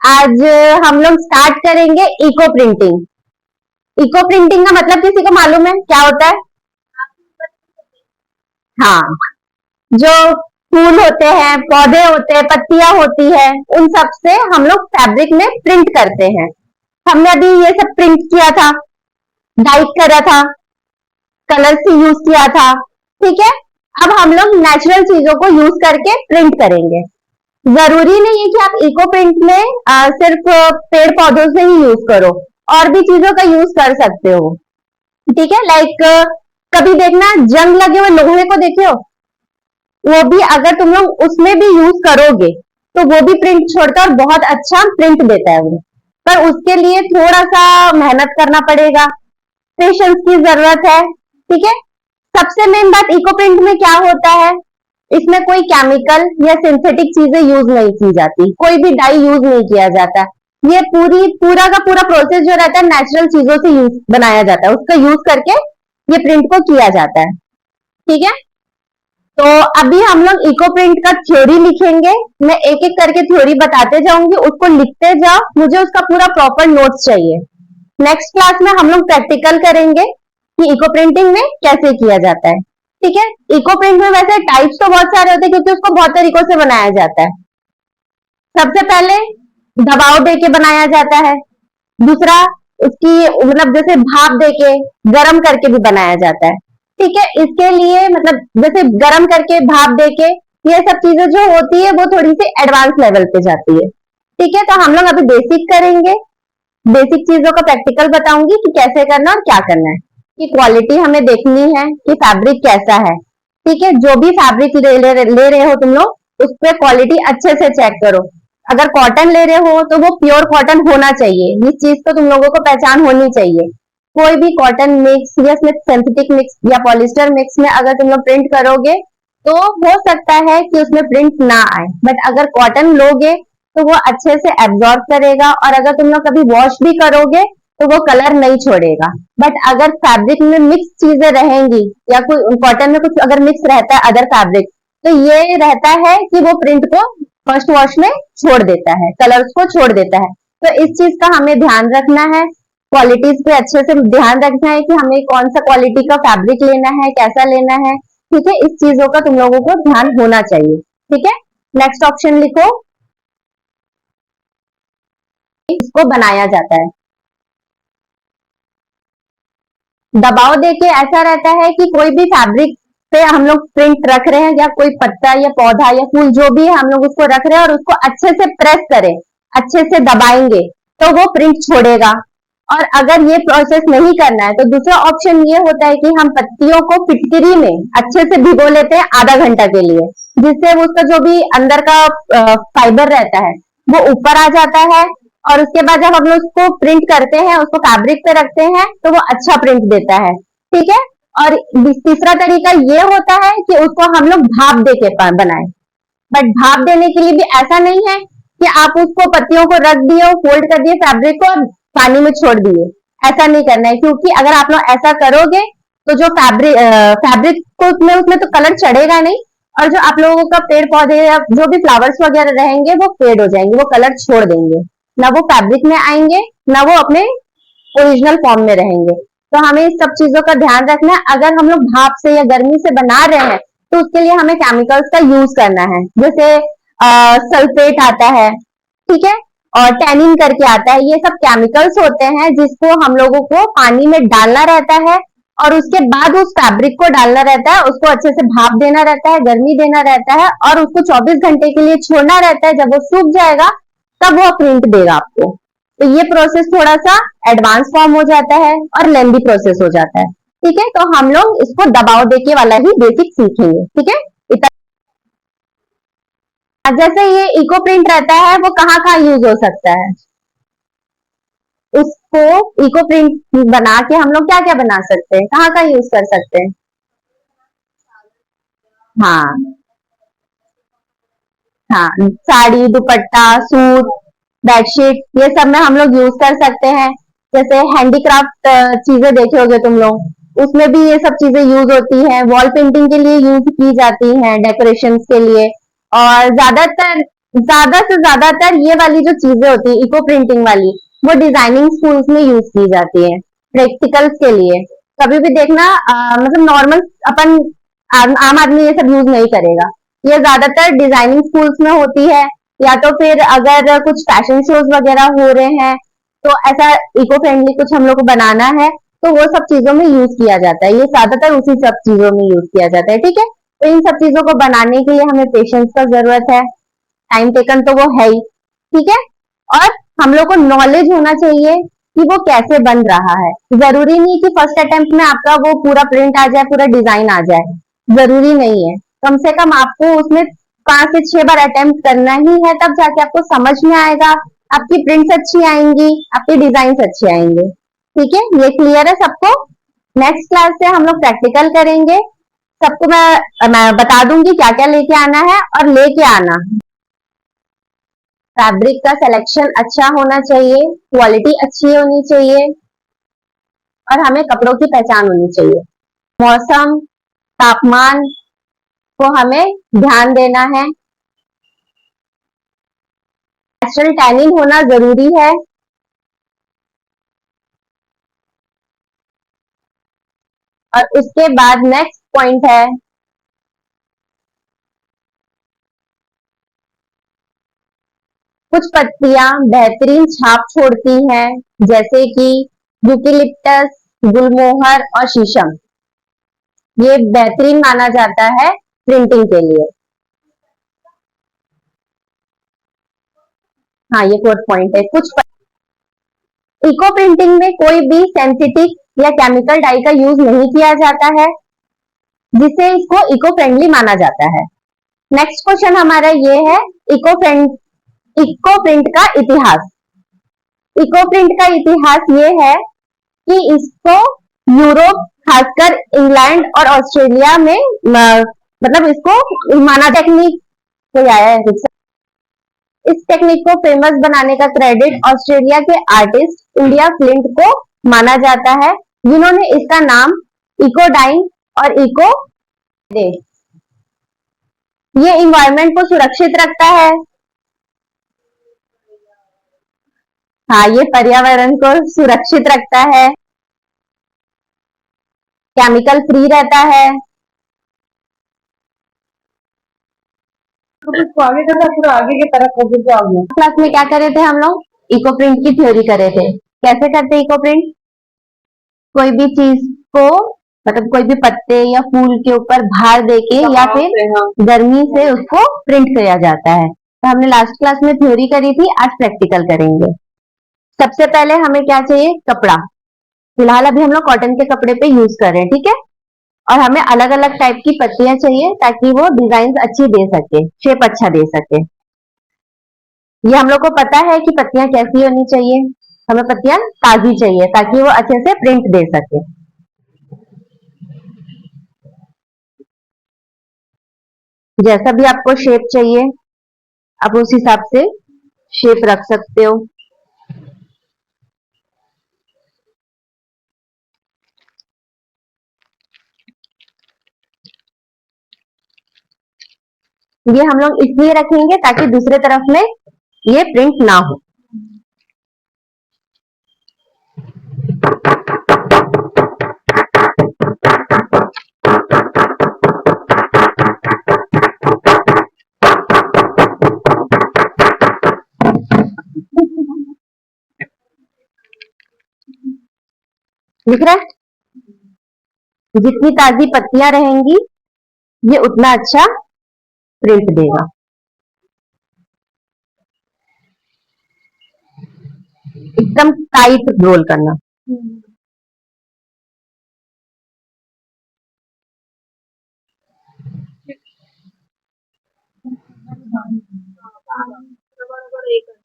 आज हम लोग स्टार्ट करेंगे इको प्रिंटिंग। इको प्रिंटिंग का मतलब किसी को मालूम है क्या होता है? हाँ, जो फूल होते हैं, पौधे होते हैं, पत्तियां होती है, उन सब से हम लोग फैब्रिक में प्रिंट करते हैं। हमने अभी ये सब प्रिंट किया था, डाइट करा था, कलर से यूज किया था। ठीक है, अब हम लोग नेचुरल चीजों को यूज करके प्रिंट करेंगे। जरूरी नहीं है कि आप इको प्रिंट में सिर्फ पेड़ पौधों से ही यूज करो, और भी चीजों का यूज कर सकते हो। ठीक है, लाइक कभी देखना जंग लगे हुए लोहे को देखे हो, वो भी अगर तुम लोग उसमें भी यूज करोगे तो वो भी प्रिंट छोड़ता है और बहुत अच्छा प्रिंट देता है वो। पर उसके लिए थोड़ा सा मेहनत करना पड़ेगा, पेशेंस की जरूरत है। ठीक है, सबसे मेन बात इको प्रिंट में क्या होता है, इसमें कोई केमिकल या सिंथेटिक चीजें यूज नहीं की जाती, कोई भी डाई यूज नहीं किया जाता। ये पूरा का पूरा प्रोसेस जो रहता है नेचुरल चीजों से यूज बनाया जाता है, उसका यूज करके ये प्रिंट को किया जाता है। ठीक है, तो अभी हम लोग इको प्रिंट का थ्योरी लिखेंगे। मैं एक एक करके थ्योरी बताते जाऊंगी, उसको लिखते जाओ, मुझे उसका पूरा प्रॉपर नोट्स चाहिए। नेक्स्ट क्लास में हम लोग प्रैक्टिकल करेंगे कि इको प्रिंटिंग में कैसे किया जाता है। ठीक है, इको प्रिंट में वैसे टाइप्स तो बहुत सारे होते हैं क्योंकि उसको बहुत तरीकों से बनाया जाता है। सबसे पहले दबाव देके बनाया जाता है, दूसरा उसकी मतलब जैसे भाप देके गरम करके भी बनाया जाता है। ठीक है, इसके लिए मतलब जैसे गरम करके भाप देके ये सब चीजें जो होती है वो थोड़ी सी एडवांस लेवल पे जाती है। ठीक है, तो हम लोग अभी बेसिक करेंगे, बेसिक चीजों का प्रैक्टिकल बताऊंगी कि कैसे करना और क्या करना है। कि क्वालिटी हमें देखनी है कि फैब्रिक कैसा है। ठीक है, जो भी फैब्रिक ले रहे हो तुम लोग, उस पर क्वालिटी अच्छे से चेक करो। अगर कॉटन ले रहे हो तो वो प्योर कॉटन होना चाहिए, इस चीज को तुम लोगों को पहचान होनी चाहिए। कोई भी कॉटन मिक्स या सिंथेटिक मिक्स या पॉलिस्टर मिक्स में अगर तुम लोग प्रिंट करोगे तो हो सकता है कि उसमें प्रिंट ना आए, बट अगर कॉटन लोगे तो वो अच्छे से एब्जॉर्ब करेगा, और अगर तुम लोग कभी वॉश भी करोगे तो वो कलर नहीं छोड़ेगा। बट अगर फैब्रिक में मिक्स चीजें रहेंगी या कोई कॉटन में कुछ अगर मिक्स रहता है अदर फैब्रिक, तो ये रहता है कि वो प्रिंट को फर्स्ट वॉश में छोड़ देता है, कलर्स को छोड़ देता है। तो इस चीज का हमें ध्यान रखना है, क्वालिटीज पे अच्छे से ध्यान रखना है कि हमें कौन सा क्वालिटी का फैब्रिक लेना है, कैसा लेना है। ठीक है, इस चीजों का तुम लोगों को ध्यान होना चाहिए। ठीक है, नेक्स्ट ऑप्शन लिखो, इसको बनाया जाता है। दबाव देके ऐसा रहता है कि कोई भी फैब्रिक पे हम लोग प्रिंट रख रहे हैं, या कोई पत्ता या पौधा या फूल जो भी है, हम लोग उसको रख रहे हैं और उसको अच्छे से प्रेस करें, अच्छे से दबाएंगे तो वो प्रिंट छोड़ेगा। और अगर ये प्रोसेस नहीं करना है तो दूसरा ऑप्शन ये होता है कि हम पत्तियों को फिटकरी में अच्छे से भिगो लेते हैं आधा घंटा के लिए, जिससे उसका जो भी अंदर का फाइबर रहता है वो ऊपर आ जाता है, और उसके बाद जब हम लोग उसको प्रिंट करते हैं, उसको फैब्रिक पे रखते हैं, तो वो अच्छा प्रिंट देता है। ठीक है, और तीसरा तरीका ये होता है कि उसको हम लोग भाप दे के बनाए। बट भाप देने के लिए भी ऐसा नहीं है कि आप उसको पत्तियों को रख दिए और फोल्ड कर दिए फैब्रिक को और पानी में छोड़ दिए, ऐसा नहीं करना है। क्योंकि अगर आप लोग ऐसा करोगे तो जो फैब्रिक को उसमें तो कलर चढ़ेगा नहीं, और जो आप लोगों का पेड़ पौधे या जो भी फ्लावर्स वगैरह रहेंगे वो फेड हो जाएंगे, वो कलर छोड़ देंगे, ना वो फैब्रिक में आएंगे ना वो अपने ओरिजिनल फॉर्म में रहेंगे। तो हमें इस सब चीजों का ध्यान रखना है। अगर हम लोग भाप से या गर्मी से बना रहे हैं तो उसके लिए हमें केमिकल्स का यूज करना है, जैसे सल्फेट आता है, ठीक है, और टैनिन करके आता है। ये सब केमिकल्स होते हैं जिसको हम लोगों को पानी में डालना रहता है, और उसके बाद उस फैब्रिक को डालना रहता है, उसको अच्छे से भाप देना रहता है, गर्मी देना रहता है, और उसको 24 घंटे के लिए छोड़ना रहता है। जब वो सूख जाएगा तब वो प्रिंट देगा आपको। तो ये प्रोसेस थोड़ा सा एडवांस फॉर्म हो जाता है और लेंदी प्रोसेस हो जाता है। ठीक है, तो हम लोग इसको दबाव देके वाला ही बेसिक सीखेंगे। ठीक है, जैसे ये इको प्रिंट रहता है वो कहाँ कहाँ यूज हो सकता है, उसको इको प्रिंट बना के हम लोग क्या क्या बना सकते हैं, कहाँ कहाँ यूज कर सकते हैं? हाँ, हाँ, साड़ी, दुपट्टा, सूट, बेडशीट, ये सब में हम लोग यूज कर सकते हैं। जैसे हैंडीक्राफ्ट चीजें देखे होगे तुम लोग, उसमें भी ये सब चीजें यूज होती हैं, वॉल पेंटिंग के लिए यूज की जाती हैं, डेकोरेशन के लिए। और ज्यादातर ज्यादा से ज्यादातर ये वाली जो चीजें होती है इको प्रिंटिंग वाली, वो डिजाइनिंग स्कूल्स में यूज की जाती है प्रैक्टिकल्स के लिए। कभी भी देखना मतलब नॉर्मल अपन आम आदमी ये सब यूज नहीं करेगा। ये ज्यादातर डिजाइनिंग स्कूल्स में होती है, या तो फिर अगर कुछ फैशन शोज वगैरह हो रहे हैं तो ऐसा इको फ्रेंडली कुछ हम लोग को बनाना है, तो वो सब चीजों में यूज किया जाता है। ये ज्यादातर उसी सब चीजों में यूज किया जाता है। ठीक है, तो इन सब चीजों को बनाने के लिए हमें पेशेंस का जरूरत है, टाइम टेकन तो वो है ही। ठीक है, और हम लोग को नॉलेज होना चाहिए कि वो कैसे बन रहा है। जरूरी नहीं कि फर्स्ट अटेम्प्ट में आपका वो पूरा प्रिंट आ जाए, पूरा डिजाइन आ जाए, जरूरी नहीं है। कम से कम आपको उसमें 5 से 6 बार अटेम्प्ट करना ही है, तब जाके आपको समझ में आएगा, आपकी प्रिंट्स अच्छी आएंगी, आपकी डिजाइन अच्छे आएंगे। ठीक है, ये क्लियर है सबको? नेक्स्ट क्लास से हम लोग प्रैक्टिकल करेंगे। सबको मैं बता दूंगी क्या क्या लेके आना है और लेके आना। फैब्रिक का सिलेक्शन अच्छा होना चाहिए, क्वालिटी अच्छी होनी चाहिए, और हमें कपड़ों की पहचान होनी चाहिए। मौसम, तापमान को हमें ध्यान देना है। नेचुरल टैनिंग होना जरूरी है। और उसके बाद नेक्स्ट पॉइंट है कुछ पत्तियां बेहतरीन छाप छोड़ती हैं, जैसे कि यूकेलिप्टस, गुलमोहर और शीशम। ये बेहतरीन माना जाता है प्रिंटिंग के लिए। हाँ, ये फोर्थ पॉइंट है। इको प्रिंटिंग में कोई भी सिंथेटिक या केमिकल डाई का यूज नहीं किया जाता है, जिससे इसको इको फ्रेंडली माना जाता है। नेक्स्ट क्वेश्चन हमारा ये है इको प्रिंट का इतिहास। इको प्रिंट का इतिहास ये है कि इसको यूरोप, खासकर इंग्लैंड और ऑस्ट्रेलिया में मतलब इसको माना टेक्निक से आया है। इस टेक्निक को फेमस बनाने का क्रेडिट ऑस्ट्रेलिया के आर्टिस्ट इंडिया फ्लिंट को माना जाता है, जिन्होंने इसका नाम इको डाइंग और इको दे। ये इन्वायरमेंट को सुरक्षित रखता है। हाँ, ये पर्यावरण को सुरक्षित रखता है, केमिकल फ्री रहता है। तो आगे का पूरा आगे की तरफ हो गया। क्लास में क्या करे थे हम लोग? इको प्रिंट की थ्योरी करे थे। कैसे करते इको प्रिंट? कोई भी चीज को मतलब कोई भी पत्ते या फूल के ऊपर भार देके या फिर गर्मी से उसको प्रिंट किया जाता है। तो हमने लास्ट क्लास में थ्योरी करी थी, आज प्रैक्टिकल करेंगे। सबसे पहले हमें क्या चाहिए? कपड़ा। फिलहाल अभी हम लोग कॉटन के कपड़े पे यूज कर रहे हैं, ठीक है। और हमें अलग अलग टाइप की पत्तियां चाहिए ताकि वो डिजाइन अच्छी दे सके, शेप अच्छा दे सके। ये हम लोग को पता है कि पत्तियां कैसी होनी चाहिए। हमें पत्तियां ताजी चाहिए ताकि वो अच्छे से प्रिंट दे सके। जैसा भी आपको शेप चाहिए आप उस हिसाब से शेप रख सकते हो। ये हम लोग इसलिए रखेंगे ताकि दूसरे तरफ में ये प्रिंट ना हो। दिख रहा है? जितनी ताजी पत्तियां रहेंगी ये उतना अच्छा प्रिंट देगा। एकदम टाइट रोल करना।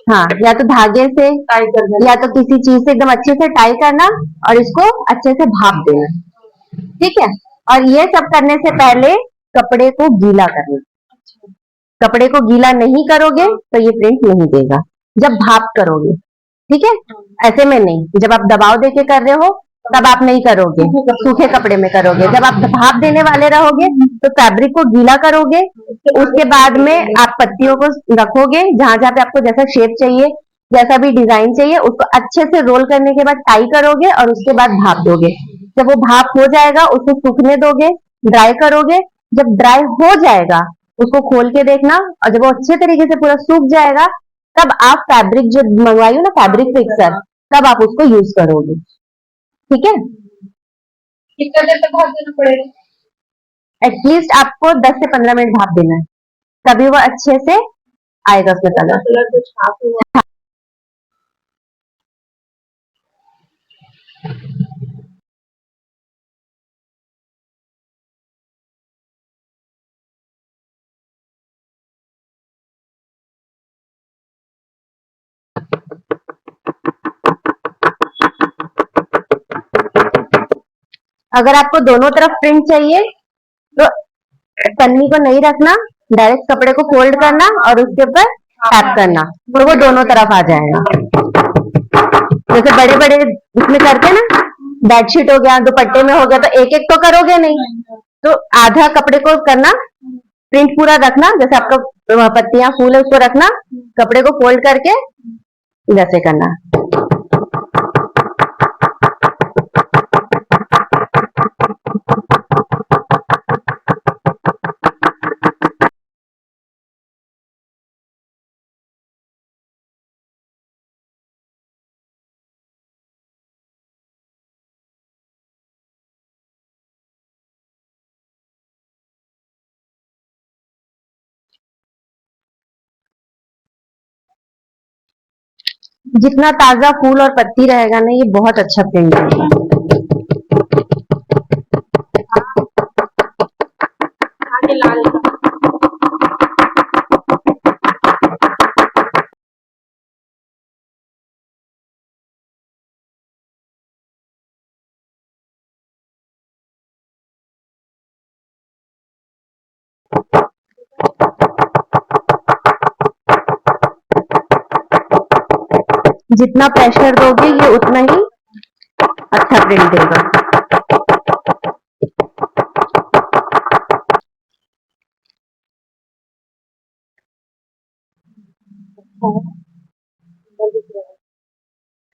हाँ, या तो धागे से टाई करना या तो किसी चीज से एकदम अच्छे से टाई करना और इसको अच्छे से भाप देना। ठीक है, और ये सब करने से पहले कपड़े को गीला करना। कपड़े को गीला नहीं करोगे तो ये प्रिंट नहीं देगा, जब भाप करोगे। ठीक है, ऐसे में नहीं। जब आप दबाव देके कर रहे हो तब आप नहीं करोगे, सूखे कपड़े में करोगे। जब आप भाप देने वाले रहोगे तो फैब्रिक को गीला करोगे, उसके बाद में आप पत्तियों को रखोगे जहां जहां पे आपको जैसा शेप चाहिए, जैसा भी डिजाइन चाहिए, उसको अच्छे से रोल करने के बाद टाई करोगे और उसके बाद भाप दोगे। जब वो भाप हो जाएगा उसको सूखने दोगे, ड्राई करोगे। जब ड्राई हो जाएगा उसको खोल के देखना, और जब वो अच्छे तरीके से पूरा सूख जाएगा तब आप फैब्रिक जो मंगवाई हो ना, फैब्रिक फिक्सर, तब आप उसको यूज करोगे। ठीक है। कितना देर तक भाप देना पड़ेगा? एटलीस्ट आपको 10 से 15 मिनट भाप देना है, तभी वो अच्छे से आएगा उसमें कलर। कलर तो छाप हुआ। अगर आपको दोनों तरफ प्रिंट चाहिए तो पन्नी को नहीं रखना, डायरेक्ट कपड़े को फोल्ड करना और उसके ऊपर टैप करना, तो वो दोनों तरफ आ जाएगा। जैसे बड़े बड़े इसमें करते हैं ना, बेडशीट हो गया, दुपट्टे में हो गया, तो एक एक तो करोगे नहीं, तो आधा कपड़े को करना, प्रिंट पूरा रखना, जैसे आपका पत्तियां फूल है उसको रखना, कपड़े को फोल्ड करके जैसे करना। जितना ताजा फूल और पत्ती रहेगा ना, ये बहुत अच्छा प्रिंट रहेगा। आगे लाल जितना प्रेशर दोगे ये उतना ही अच्छा प्रिंट देगा।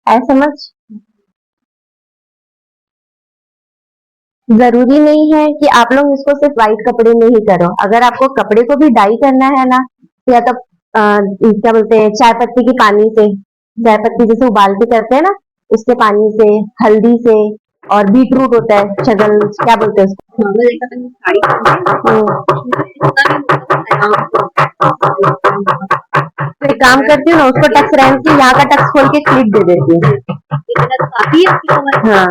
है समझ? जरूरी नहीं है कि आप लोग इसको सिर्फ व्हाइट कपड़े में ही करो। अगर आपको कपड़े को भी डाई करना है ना, या तो क्या बोलते हैं, चाय पत्ती की पानी से, चाय पत्ती जैसे उबाल के करते हैं ना, उसके पानी से, हल्दी से, और बीट रूट होता है, शगल क्या बोलते हैं उसको। तो एक काम करती हूँ ना, उसको टक्स रहने की, यहाँ का टक्स खोल के क्लिप दे देती हूँ। हाँ,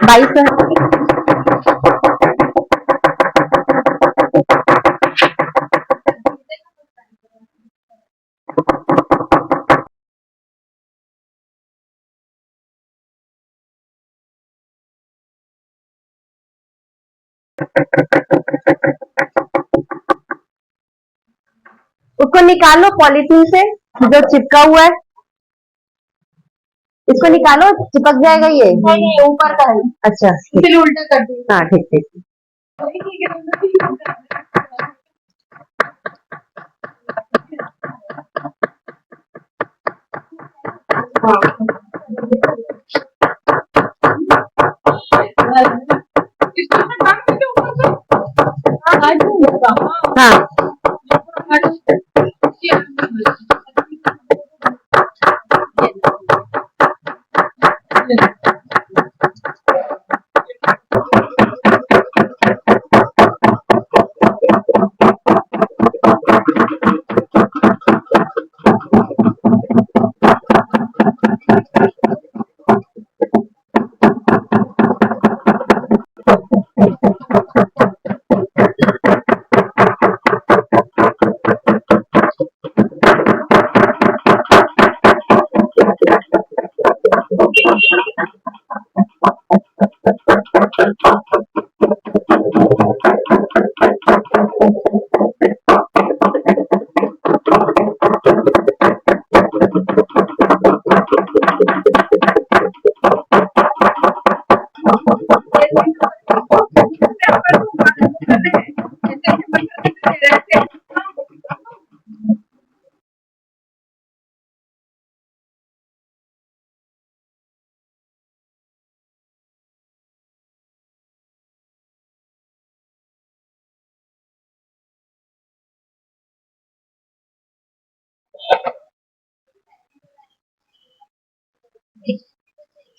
2200। उसको निकालो पॉलिथीन से जो चिपका हुआ है, इसको निकालो, चिपक जाएगा ये। नहीं, ऊपर का है। अच्छा, फिर उल्टा कर दी। हाँ ठीक ठीक। हाँ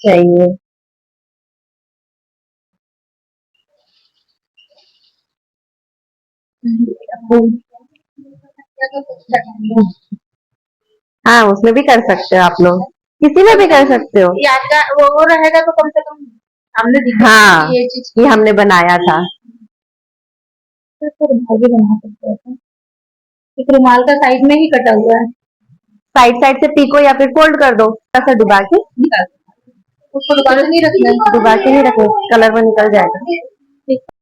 चाहिए। हाँ, उसमें भी कर सकते हो आप लोग, किसी में भी कर सकते हो। यादगार वो रहेगा तो कम से कम हमने दिखा हाँ, ये चीज ये हमने बनाया था। तो रुमाल भी बना सकते हैं। एक रुमाल का साइड में ही कटा हुआ है, साइड साइड से पीको या फिर फोल्ड कर दो, थोड़ा सा डुबा के। निकाल उसको दुकान नहीं रखना है। डुबा के नहीं रखो, कलर वो निकल जाएगा। ठीक।